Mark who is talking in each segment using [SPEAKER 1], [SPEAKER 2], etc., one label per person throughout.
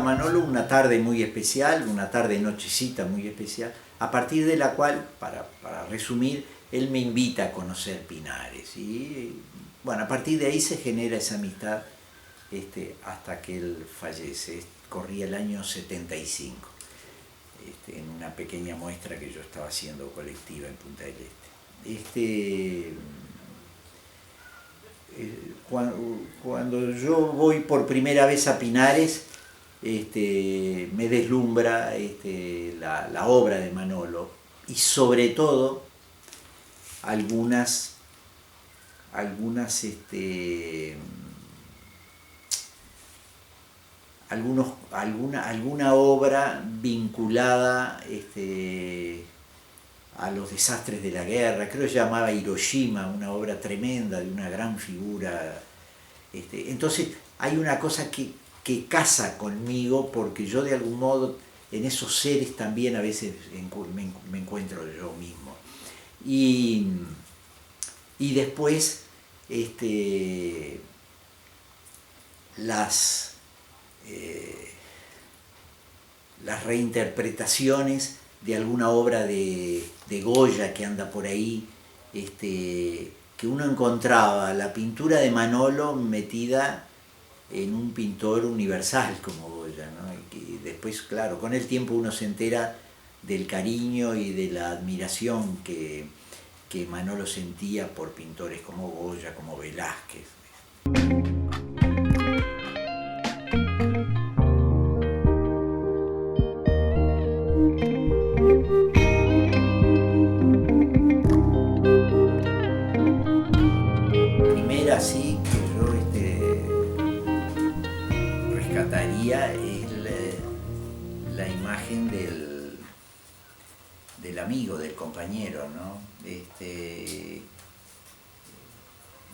[SPEAKER 1] Manolo una tarde muy especial, una tarde nochecita muy especial, a partir de la cual, para resumir, él me invita a conocer Pinares. Y bueno, a partir de ahí se genera esa amistad hasta que él fallece. Corría el año 75, en una pequeña muestra que yo estaba haciendo colectiva en Punta del Este. Cuando yo voy por primera vez a Pinares, me deslumbra la obra de Manolo y sobre todo algunas alguna obra vinculada a los desastres de la guerra. Creo que se llamaba Hiroshima, una obra tremenda de una gran figura. Entonces hay una cosa que casa conmigo, porque yo de algún modo en esos seres también a veces me encuentro yo mismo. Y después las reinterpretaciones de alguna obra de Goya que anda por ahí, que uno encontraba la pintura de Manolo metida en un pintor universal como Goya, ¿no? Y que después, claro, con el tiempo uno se entera del cariño y de la admiración que Manolo sentía por pintores como Goya, como Velázquez. Primera sí que yo rescataría es la imagen del amigo, del compañero, ¿no?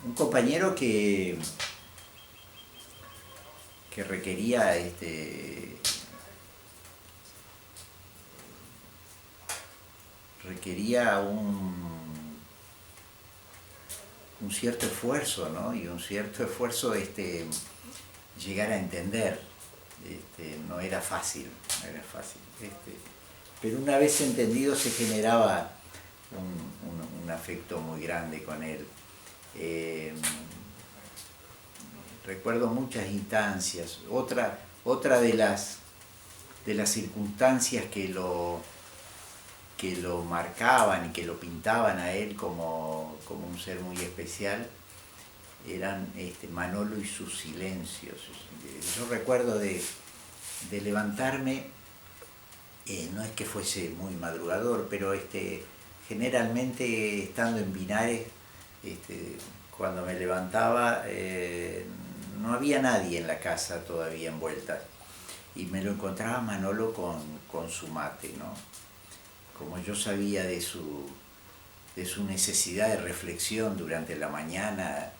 [SPEAKER 1] Un compañero que requería un cierto esfuerzo, ¿no? Y un cierto esfuerzo llegar a entender. No era fácil, no era fácil. Pero una vez entendido se generaba un afecto muy grande con él. Recuerdo muchas instancias. Otra de las circunstancias que lo marcaban y que lo pintaban a él como un ser muy especial eran Manolo y sus silencios. Yo recuerdo de levantarme, no es que fuese muy madrugador, pero generalmente estando en Pinares, cuando me levantaba no había nadie en la casa todavía envuelta, y me lo encontraba Manolo con su mate, ¿no? Como yo sabía de su necesidad de reflexión durante la mañana,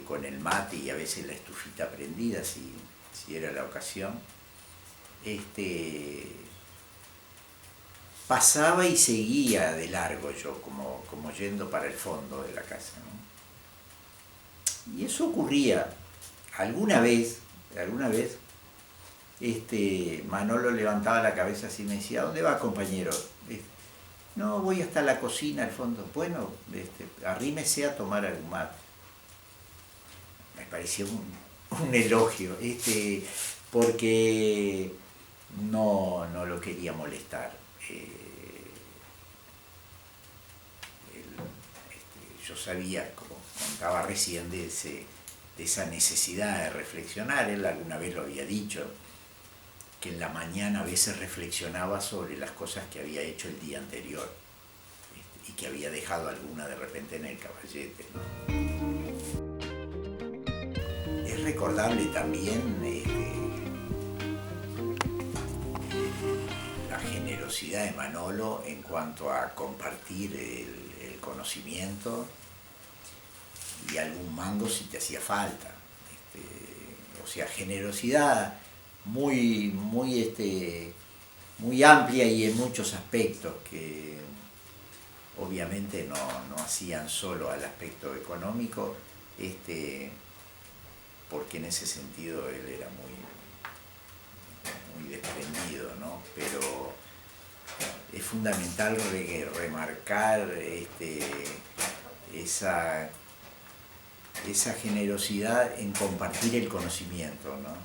[SPEAKER 1] con el mate y a veces la estufita prendida, si era la ocasión, pasaba y seguía de largo yo, como yendo para el fondo de la casa, ¿no? Y eso ocurría alguna vez, Manolo levantaba la cabeza así y me decía: ¿a dónde va, compañero? No, voy hasta la cocina al fondo. Bueno, arrímese a tomar algún mate. Me pareció un elogio, porque no lo quería molestar. Yo sabía, como contaba recién, de esa necesidad de reflexionar. Él alguna vez lo había dicho, que en la mañana a veces reflexionaba sobre las cosas que había hecho el día anterior, y que había dejado alguna de repente en el caballete, ¿no? Es recordable también la generosidad de Manolo en cuanto a compartir el conocimiento, y algún mango si te hacía falta. O sea, generosidad muy amplia y en muchos aspectos, que obviamente no hacían solo al aspecto económico, porque en ese sentido él era desprendido, ¿no? Pero es fundamental remarcar esa generosidad en compartir el conocimiento, ¿no?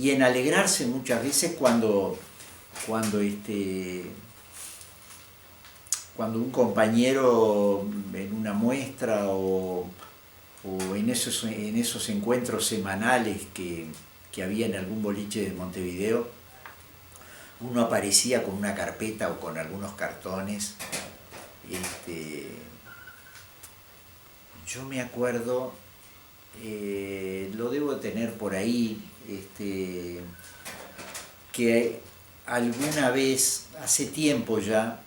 [SPEAKER 1] Y en alegrarse muchas veces cuando un compañero en una muestra o en esos encuentros semanales que había en algún boliche de Montevideo, uno aparecía con una carpeta o con algunos cartones. Yo me acuerdo, lo debo tener por ahí, que alguna vez, hace tiempo ya,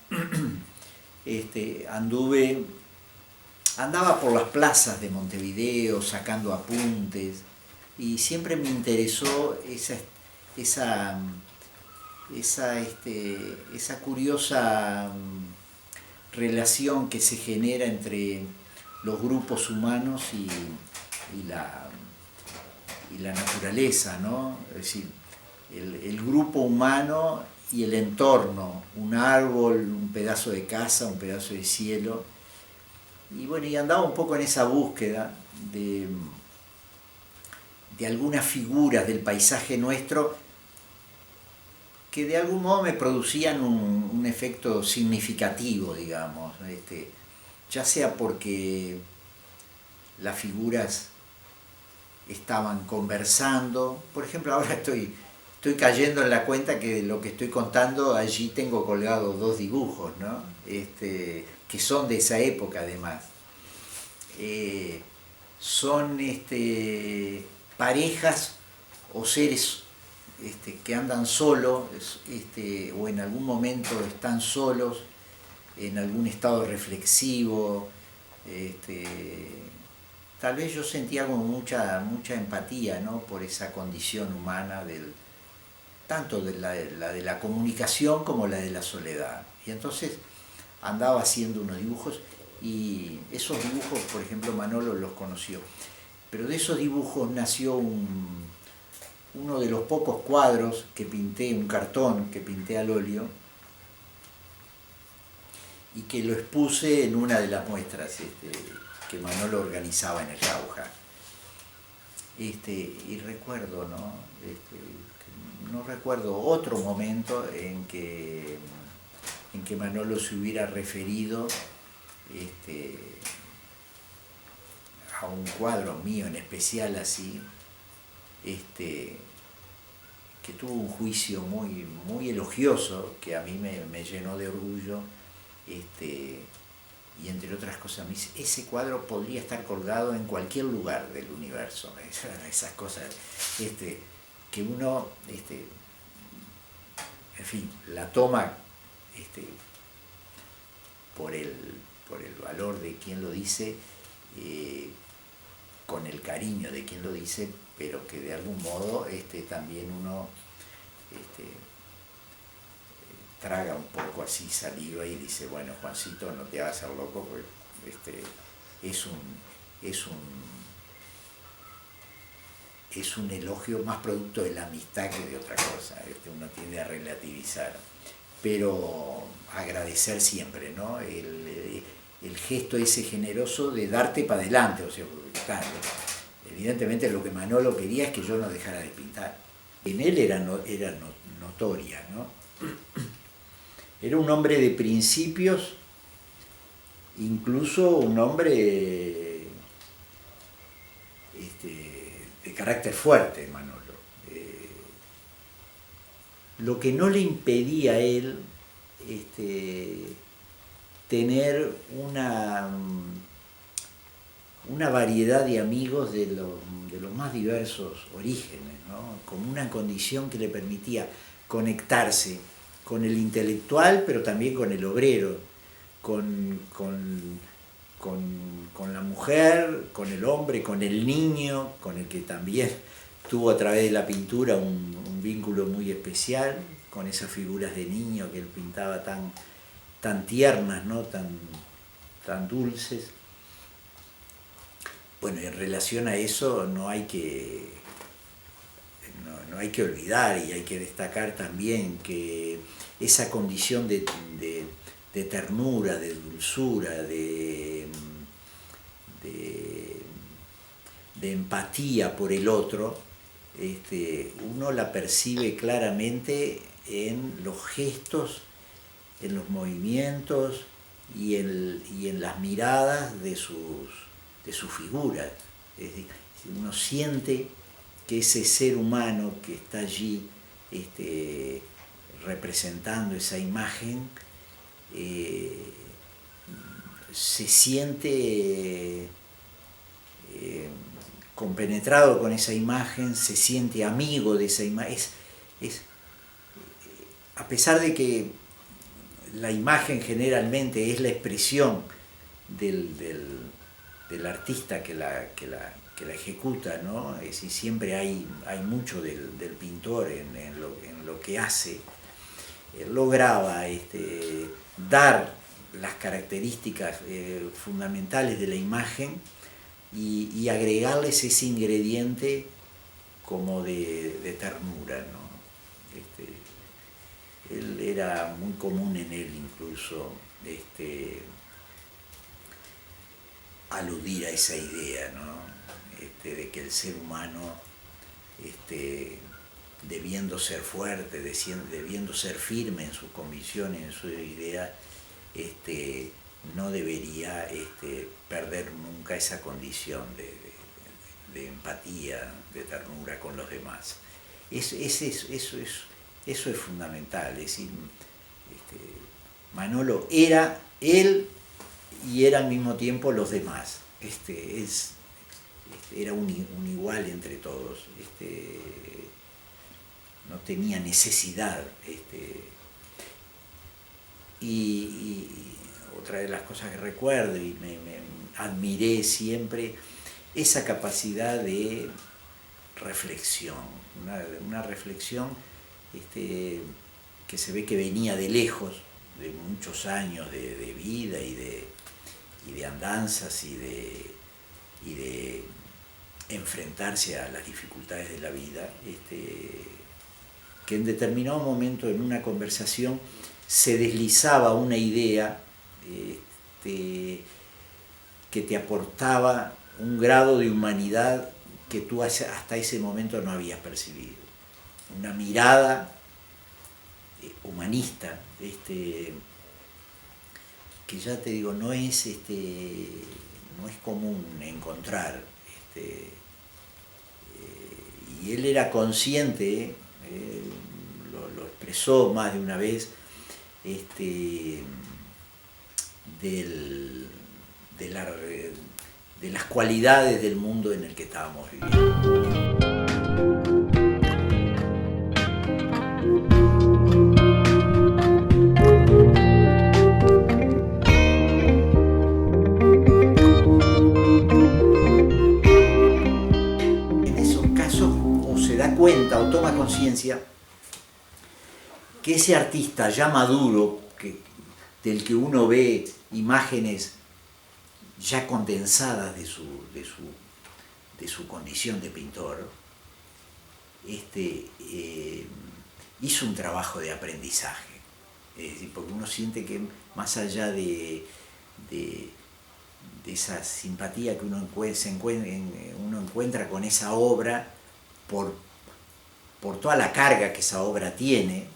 [SPEAKER 1] andaba por las plazas de Montevideo sacando apuntes y siempre me interesó esa curiosa relación que se genera entre los grupos humanos y la naturaleza, ¿no? Es decir, el grupo humano y el entorno, un árbol, un pedazo de casa, un pedazo de cielo. Y bueno, y andaba un poco en esa búsqueda de algunas figuras del paisaje nuestro que de algún modo me producían un efecto significativo, digamos, ya sea porque las figuras estaban conversando. Por ejemplo, ahora estoy cayendo en la cuenta que de lo que estoy contando allí tengo colgados 2 dibujos, ¿no? Que son de esa época además. Son parejas o seres que andan solos, o en algún momento están solos, en algún estado reflexivo. Tal vez yo sentía como mucha empatía, ¿no? Por esa condición humana, tanto de la comunicación como la de la soledad. Y entonces andaba haciendo unos dibujos, y esos dibujos, por ejemplo, Manolo los conoció, pero de esos dibujos nació uno de los pocos cuadros que pinté, un cartón que pinté al óleo, y que lo expuse en una de las muestras que Manolo organizaba en el Jauja. Y recuerdo, ¿no? No recuerdo otro momento en que Manolo se hubiera referido a un cuadro mío en especial así, que tuvo un juicio muy, muy elogioso, que a mí me llenó de orgullo, y entre otras cosas me dice: ese cuadro podría estar colgado en cualquier lugar del universo. Esas cosas que uno, en fin, la toma por el valor de quien lo dice, con el cariño de quien lo dice, pero que de algún modo también uno traga un poco así saliva y dice: bueno, Juancito, no te hagas el loco, porque es un elogio más producto de la amistad que de otra cosa. Uno tiende a relativizar, pero agradecer siempre, ¿no? El gesto ese generoso de darte para adelante. O sea, evidentemente lo que Manolo quería es que yo no dejara de pintar. En él era notoria, ¿no? Era un hombre de principios, incluso un hombre de carácter fuerte, Manolo. Lo que no le impedía a él tener una variedad de amigos de los más diversos orígenes, ¿no? Como una condición que le permitía conectarse con el intelectual, pero también con el obrero, con la mujer, con el hombre, con el niño, con el que también tuvo a través de la pintura un vínculo muy especial, con esas figuras de niño que él pintaba tan tiernas, ¿no? tan dulces. Bueno, en relación a eso no no hay que olvidar y hay que destacar también que esa condición de ternura, de dulzura, de empatía por el otro, uno la percibe claramente en los gestos, en los movimientos y en las miradas de sus figuras. Es decir, uno siente que ese ser humano que está allí representando esa imagen se siente compenetrado con esa imagen, se siente amigo de esa imagen. A pesar de que la imagen generalmente es la expresión del artista que la ejecuta, ¿no? Es decir, siempre hay mucho del pintor en lo que hace. Él lograba dar las características fundamentales de la imagen y agregarles ese ingrediente como de ternura, ¿no? Él era muy común en él incluso aludir a esa idea, ¿no? De que el ser humano, debiendo ser fuerte, debiendo ser firme en sus convicciones, en su idea, no debería perder nunca esa condición de empatía, de ternura con los demás. Eso es fundamental. Es decir, Manolo era él y era al mismo tiempo los demás. Era un igual entre todos. No tenía necesidad. Y otra de las cosas que recuerdo y me admiré siempre, esa capacidad de reflexión, una reflexión que se ve que venía de lejos, de muchos años de vida y de andanzas y de enfrentarse a las dificultades de la vida, que en determinado momento en una conversación se deslizaba una idea que te aportaba un grado de humanidad que tú hasta ese momento no habías percibido. Una mirada humanista, que ya te digo, no es común encontrar. Y él era consciente, lo expresó más de una vez, de las cualidades del mundo en el que estábamos viviendo. En esos casos uno se da cuenta o toma conciencia que ese artista ya maduro, del que uno ve imágenes ya condensadas de su condición de pintor, hizo un trabajo de aprendizaje. Es decir, porque uno siente que más allá de esa simpatía que uno encuentra con esa obra, por toda la carga que esa obra tiene,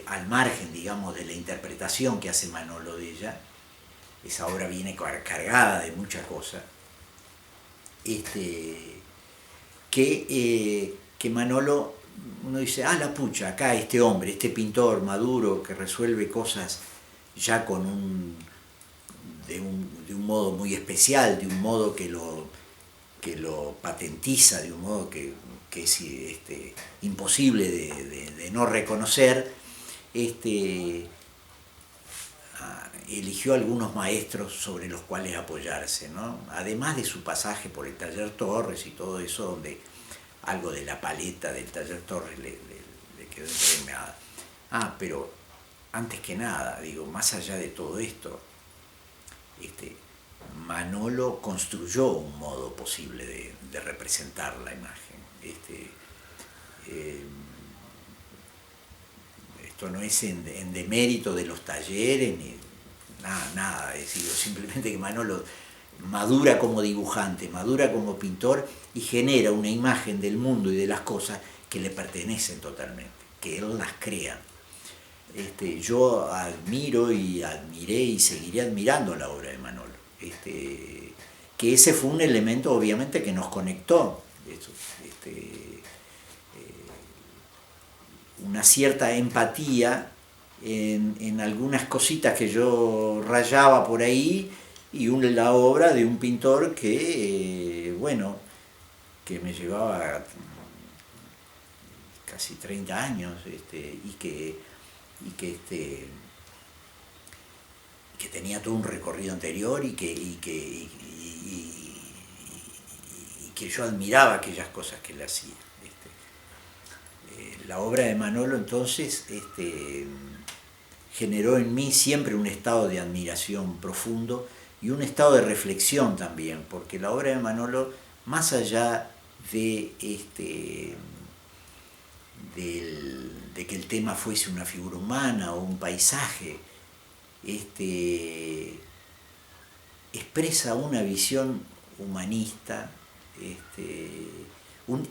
[SPEAKER 1] al margen, digamos, de la interpretación que hace Manolo de ella, esa obra viene cargada de muchas cosas, que Manolo, uno dice, la pucha, acá este hombre, este pintor maduro que resuelve cosas ya de un modo muy especial, de un modo que lo patentiza, de un modo que es imposible de no reconocer, eligió algunos maestros sobre los cuales apoyarse, ¿no? Además de su pasaje por el Taller Torres y todo eso, donde algo de la paleta del Taller Torres le quedó impregnada. Pero antes que nada, digo, más allá de todo esto, Manolo construyó un modo posible de representar la imagen. Esto no es en demérito de los talleres, ni nada, es decir, simplemente que Manolo madura como dibujante, madura como pintor y genera una imagen del mundo y de las cosas que le pertenecen totalmente, que él las crea. Yo admiro y admiré y seguiré admirando la obra de Manolo. Que ese fue un elemento obviamente que nos conectó. Una cierta empatía en algunas cositas que yo rayaba por ahí y la obra de un pintor que, que me llevaba casi 30 años y que tenía todo un recorrido anterior y que yo admiraba aquellas cosas que él hacía. La obra de Manolo entonces generó en mí siempre un estado de admiración profundo y un estado de reflexión también, porque la obra de Manolo, más allá de que el tema fuese una figura humana o un paisaje, expresa una visión humanista,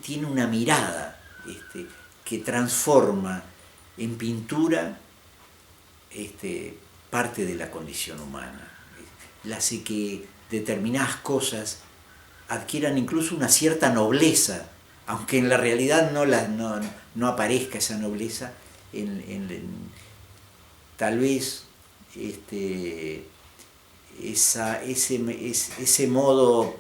[SPEAKER 1] tiene una mirada que transforma en pintura parte de la condición humana. La hace que determinadas cosas adquieran incluso una cierta nobleza, aunque en la realidad no aparezca esa nobleza, tal vez ese modo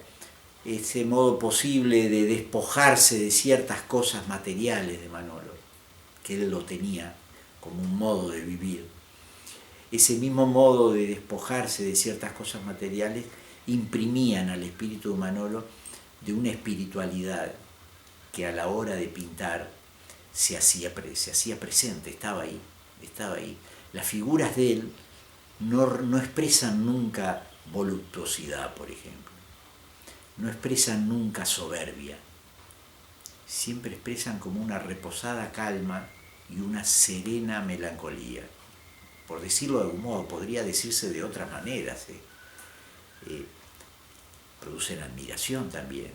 [SPEAKER 1] posible de despojarse de ciertas cosas materiales de Manolo, que él lo tenía como un modo de vivir. Ese mismo modo de despojarse de ciertas cosas materiales imprimían al espíritu de Manolo de una espiritualidad que a la hora de pintar se hacía presente, estaba ahí. Las figuras de él no expresan nunca voluptuosidad, por ejemplo, no expresan nunca soberbia, siempre expresan como una reposada calma y una serena melancolía. Por decirlo de algún modo, podría decirse de otras maneras. Producen admiración también.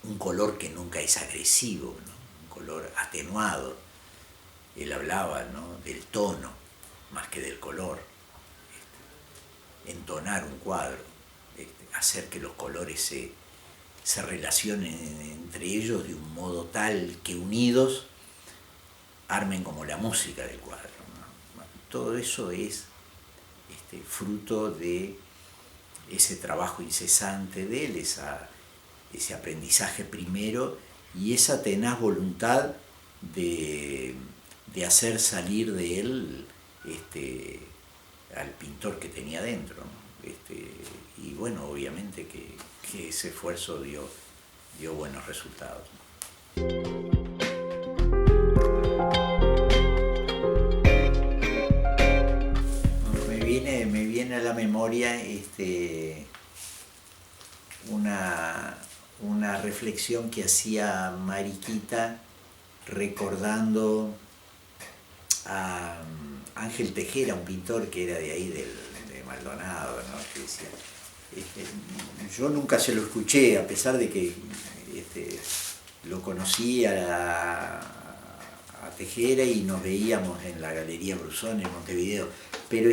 [SPEAKER 1] Un color que nunca es agresivo, ¿no? Un color atenuado. Él hablaba, ¿no?, del tono más que del color. Entonar un cuadro, hacer que los colores se relacionen entre ellos de un modo tal que unidos armen como la música del cuadro, ¿no? Todo eso es fruto de ese trabajo incesante de él, ese aprendizaje primero y esa tenaz voluntad de hacer salir de él al pintor que tenía dentro, ¿no? Y bueno, obviamente que ese esfuerzo dio buenos resultados. Me viene a la memoria una reflexión que hacía Mariquita recordando a Ángel Tejera, un pintor que era de ahí, de Maldonado, ¿no? Que decía, yo nunca se lo escuché, a pesar de que lo conocí a Tejera y nos veíamos en la Galería Brusón en Montevideo, pero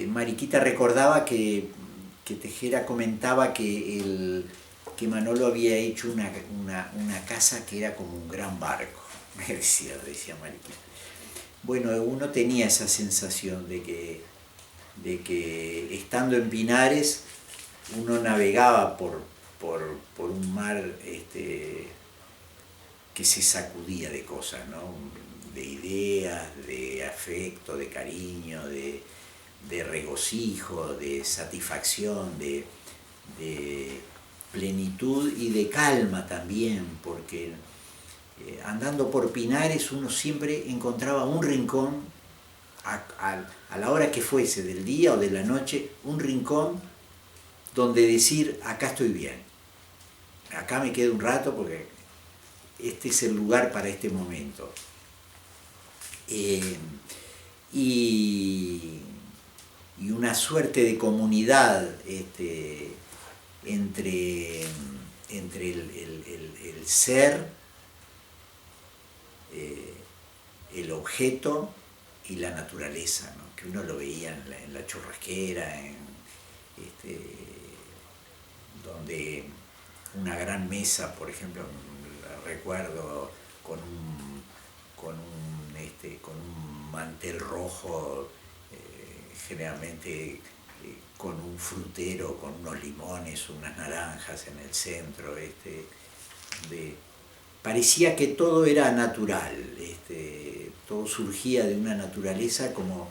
[SPEAKER 1] Mariquita recordaba que Tejera comentaba que Manolo había hecho una casa que era como un gran barco, decía Mariquita. Bueno, uno tenía esa sensación de que estando en Pinares uno navegaba por un mar que se sacudía de cosas, ¿no? De ideas, de afecto, de cariño, de regocijo, de satisfacción, de plenitud y de calma también, porque andando por Pinares uno siempre encontraba un rincón, a la hora que fuese, del día o de la noche, un rincón donde decir, acá estoy bien, acá me quedo un rato porque este es el lugar para este momento. Y una suerte de comunidad entre el ser, el objeto y la naturaleza, ¿no? Que uno lo veía en la churrasquera, donde una gran mesa, por ejemplo, recuerdo con un mantel rojo, generalmente con un frutero, con unos limones, unas naranjas en el centro, parecía que todo era natural, todo surgía de una naturaleza como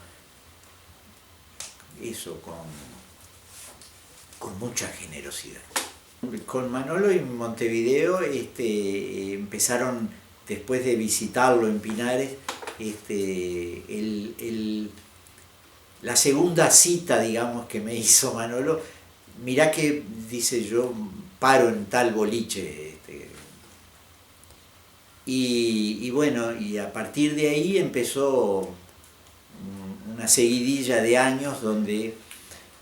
[SPEAKER 1] eso, con mucha generosidad. Con Manolo en Montevideo empezaron, después de visitarlo en Pinares, la segunda cita, digamos, que me hizo Manolo, mirá que, dice, yo paro en tal boliche. Y bueno, y a partir de ahí empezó una seguidilla de años donde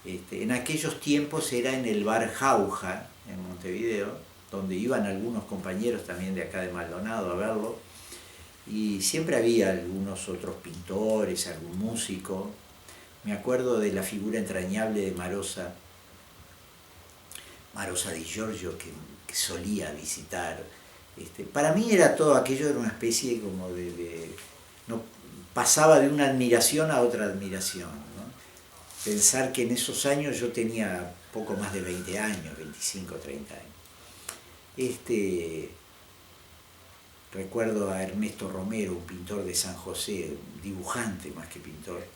[SPEAKER 1] en aquellos tiempos era en el bar Jauja, en Montevideo, donde iban algunos compañeros también de acá de Maldonado a verlo, y siempre había algunos otros pintores, algún músico. Me acuerdo de la figura entrañable de Marosa Di Giorgio, que solía visitar. Para mí era todo aquello, era una especie como no, pasaba de una admiración a otra admiración, ¿no? Pensar que en esos años yo tenía poco más de 20 años, 25, 30 años. Recuerdo a Ernesto Romero, un pintor de San José, dibujante más que pintor,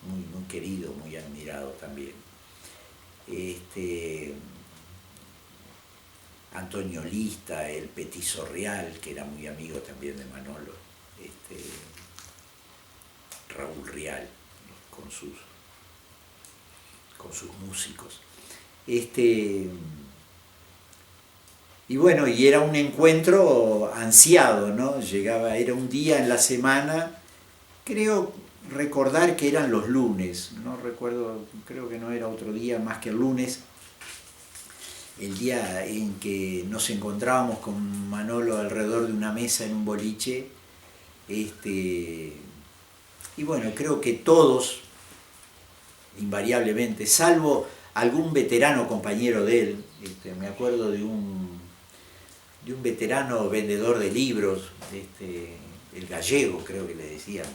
[SPEAKER 1] muy, muy querido, muy admirado también. Antonio Lista, el Petizo Real, que era muy amigo también de Manolo, Raúl Real, con sus músicos. Y bueno, y era un encuentro ansiado, ¿no? Era un día en la semana, creo recordar que eran los lunes, no recuerdo, creo que no era otro día más que el lunes, el día en que nos encontrábamos con Manolo alrededor de una mesa en un boliche, y bueno, creo que todos, invariablemente, salvo algún veterano compañero de él, me acuerdo de un veterano vendedor de libros, el gallego creo que le decían,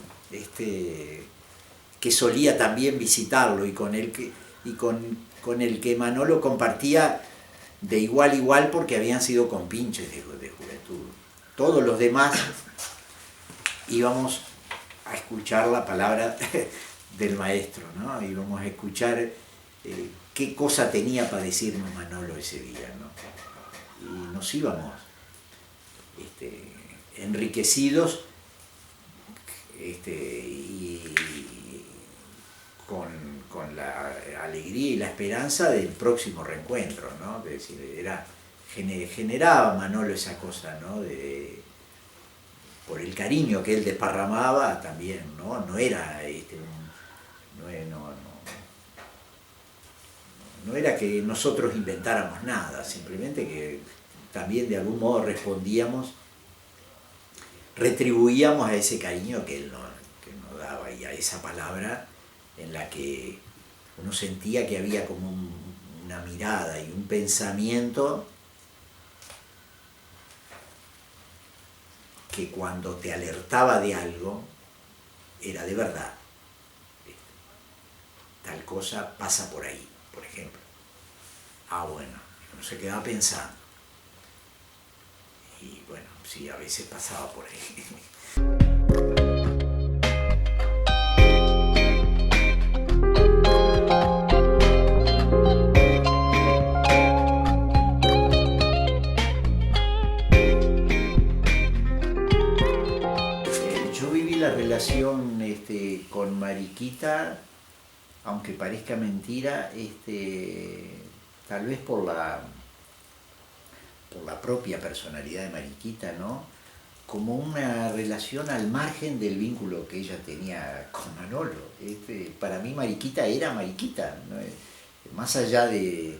[SPEAKER 1] que solía también visitarlo y con el que Manolo compartía de igual a igual porque habían sido compinches de juventud. Todos los demás íbamos a escuchar la palabra del maestro, ¿no? Íbamos a escuchar qué cosa tenía para decirnos Manolo ese día, ¿no? Y nos íbamos enriquecidos y con la alegría y la esperanza del próximo reencuentro, ¿no? Es decir, generaba Manolo esa cosa, ¿no? Por el cariño que él desparramaba también, ¿no? No era no era que nosotros inventáramos nada, simplemente que también de algún modo retribuíamos a ese cariño que él nos daba y a esa palabra en la que uno sentía que había como una mirada y un pensamiento que cuando te alertaba de algo era de verdad. Tal cosa pasa por ahí, por ejemplo. Bueno, uno se quedaba pensando. Y bueno, sí, a veces pasaba por ahí. Yo viví la relación con Mariquita, aunque parezca mentira, tal vez por por la propia personalidad de Mariquita, ¿no? Como una relación al margen del vínculo que ella tenía con Manolo. Para mí Mariquita era Mariquita, ¿no? Más allá de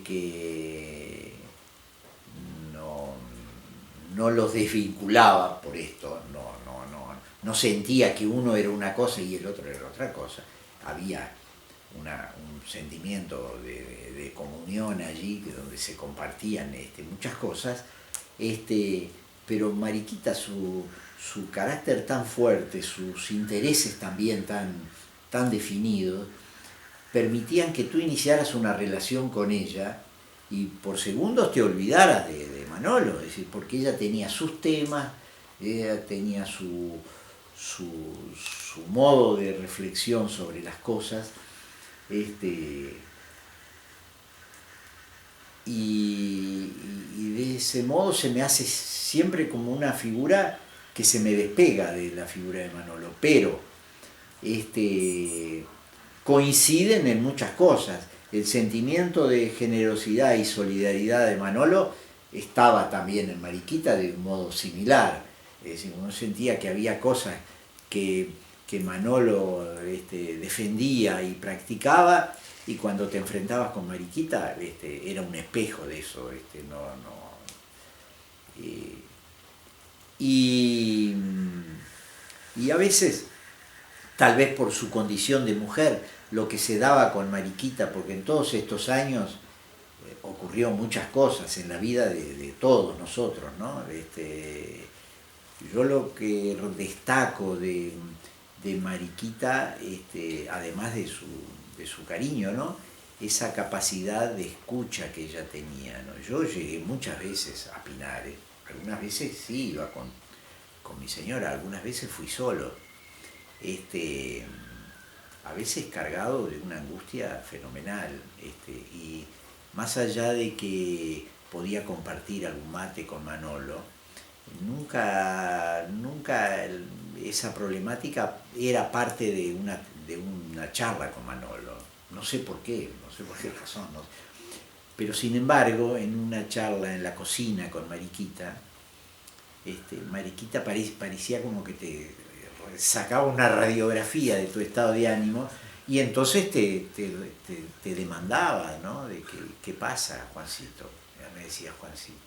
[SPEAKER 1] que no, no los desvinculaba por esto, no sentía que uno era una cosa y el otro era otra cosa. Había un sentimiento de comunión allí, donde se compartían muchas cosas, pero Mariquita, su carácter tan fuerte, sus intereses también tan definidos, permitían que tú iniciaras una relación con ella y por segundos te olvidaras de Manolo, es decir, porque ella tenía sus temas, ella tenía su modo de reflexión sobre las cosas, y de ese modo se me hace siempre como una figura que se me despega de la figura de Manolo, pero coinciden en muchas cosas. El sentimiento de generosidad y solidaridad de Manolo estaba también en Mariquita de un modo similar. Es decir, uno sentía que había cosas que Manolo defendía y practicaba, y cuando te enfrentabas con Mariquita era un espejo de eso. Y a veces, tal vez por su condición de mujer, lo que se daba con Mariquita, porque en todos estos años ocurrió muchas cosas en la vida de todos nosotros, ¿no? Yo lo que destaco de Mariquita, además de su cariño, ¿no? Esa capacidad de escucha que ella tenía, ¿no? Yo llegué muchas veces a Pinares, algunas veces sí iba con mi señora, algunas veces fui solo, a veces cargado de una angustia fenomenal, y más allá de que podía compartir algún mate con Manolo, nunca esa problemática era parte de una charla con Manolo. No sé por qué razón. No. Pero sin embargo, en una charla en la cocina con Mariquita, Mariquita parecía como que te sacaba una radiografía de tu estado de ánimo y entonces te demandaba, ¿no? De qué pasa, Juancito. Me decía Juancito.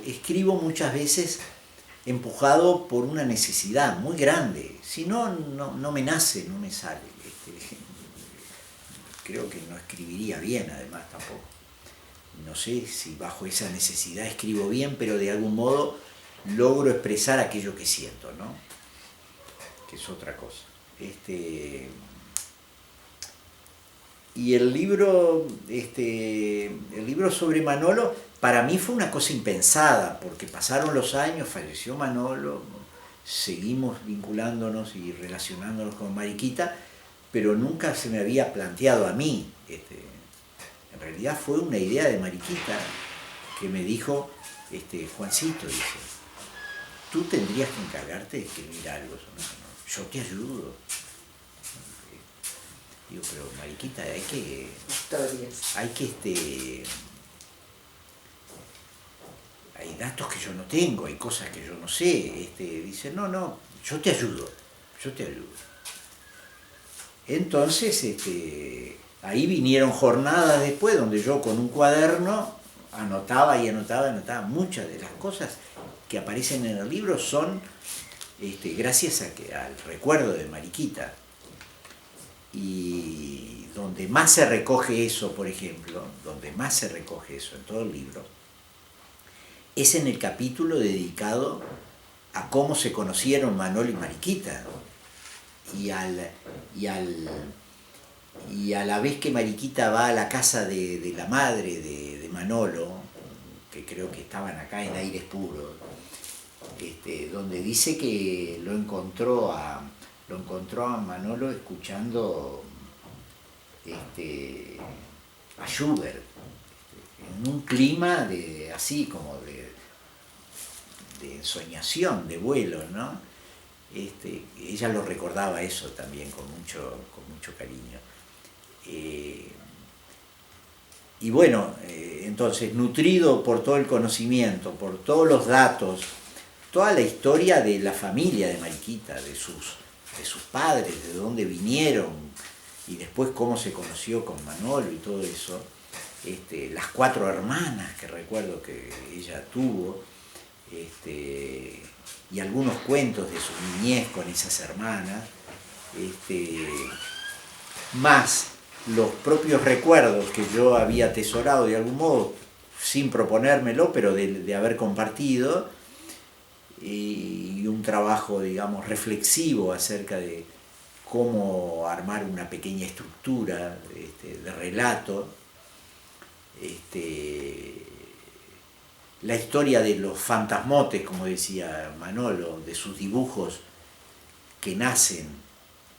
[SPEAKER 1] Escribo muchas veces empujado por una necesidad muy grande, si no, no me nace, no me sale. Creo que no escribiría bien, además, tampoco. No sé si bajo esa necesidad escribo bien, pero de algún modo logro expresar aquello que siento, ¿no? Que es otra cosa. Y el libro sobre Manolo, para mí fue una cosa impensada, porque pasaron los años, falleció Manolo, seguimos vinculándonos y relacionándonos con Mariquita, pero nunca se me había planteado a mí. En realidad fue una idea de Mariquita que me dijo, Juancito, dice, tú tendrías que encargarte de escribir algo. Yo te ayudo. Digo, pero Mariquita, hay que hay datos que yo no tengo, hay cosas que yo no sé. Dice, no, yo te ayudo. Entonces, ahí vinieron jornadas después donde yo con un cuaderno anotaba. Muchas de las cosas que aparecen en el libro son gracias al recuerdo de Mariquita. Y donde más se recoge eso, por ejemplo, en todo el libro, es en el capítulo dedicado a cómo se conocieron Manolo y Mariquita, y a la vez que Mariquita va a la casa de la madre de Manolo, que creo que estaban acá en Aires Puros, donde dice que lo encontró a Manolo escuchando a Schubert, en un clima así como de ensoñación, de vuelo, ¿no? Ella lo recordaba eso también con mucho cariño. y bueno, entonces nutrido por todo el conocimiento, por todos los datos, toda la historia de la familia de Mariquita, de sus padres, de dónde vinieron, y después cómo se conoció con Manolo y todo eso, las 4 hermanas que recuerdo que ella tuvo, y algunos cuentos de su niñez con esas hermanas, más los propios recuerdos que yo había atesorado de algún modo, sin proponérmelo, pero de haber compartido, y un trabajo, digamos, reflexivo acerca de cómo armar una pequeña estructura de relato. La historia de los fantasmotes, como decía Manolo, de sus dibujos que nacen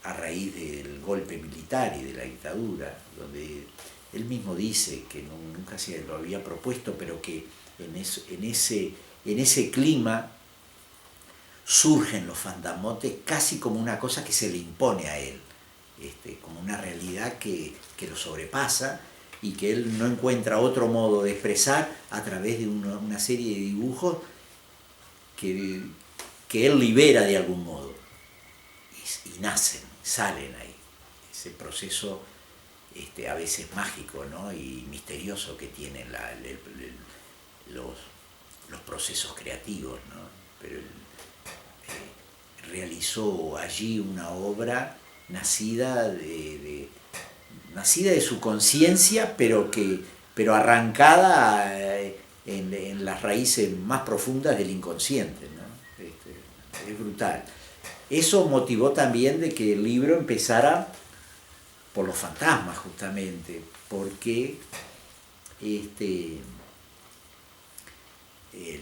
[SPEAKER 1] a raíz del golpe militar y de la dictadura, donde él mismo dice que nunca se lo había propuesto, pero que en ese clima surgen los fantasmotes casi como una cosa que se le impone a él, como una realidad que lo sobrepasa y que él no encuentra otro modo de expresar a través de una serie de dibujos que él libera de algún modo y nacen, salen ahí. Ese proceso a veces mágico, ¿no? Y misterioso que tienen los procesos creativos, ¿no? Pero él realizó allí una obra nacida de su conciencia, pero arrancada en las raíces más profundas del inconsciente, ¿no? Es brutal. Eso motivó también de que el libro empezara por los fantasmas, justamente, porque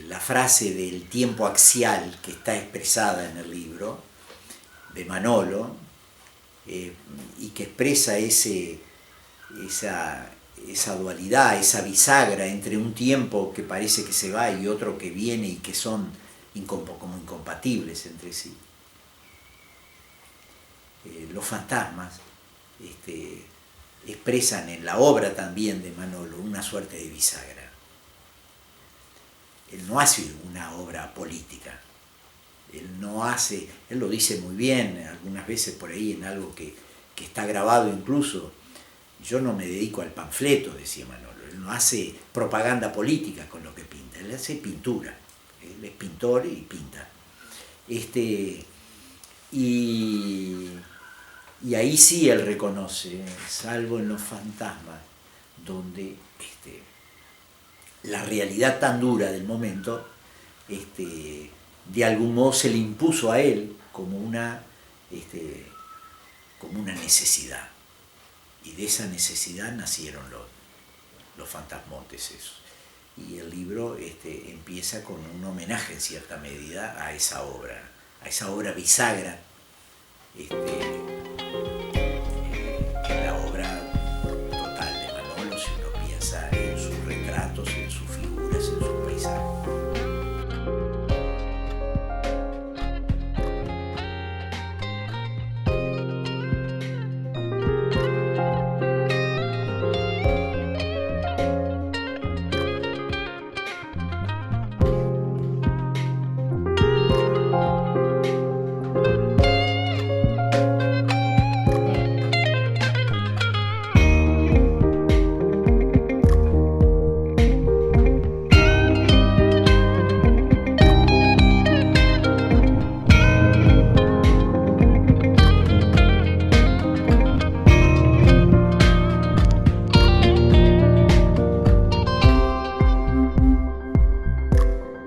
[SPEAKER 1] la frase del tiempo axial que está expresada en el libro de Manolo, y que expresa esa dualidad, esa bisagra entre un tiempo que parece que se va y otro que viene y que son como incompatibles entre sí. Los fantasmas expresan en la obra también de Manolo una suerte de bisagra. Él no hace una obra política, él lo dice muy bien algunas veces por ahí en algo que está grabado incluso: yo no me dedico al panfleto, decía Manolo, él no hace propaganda política con lo que pinta, él hace pintura, él es pintor y pinta. Y ahí sí él reconoce, salvo en los fantasmas, donde la realidad tan dura del momento, de algún modo se le impuso a él como una necesidad. Y de esa necesidad nacieron los fantasmotes esos. Y el libro empieza con un homenaje en cierta medida a esa obra bisagra,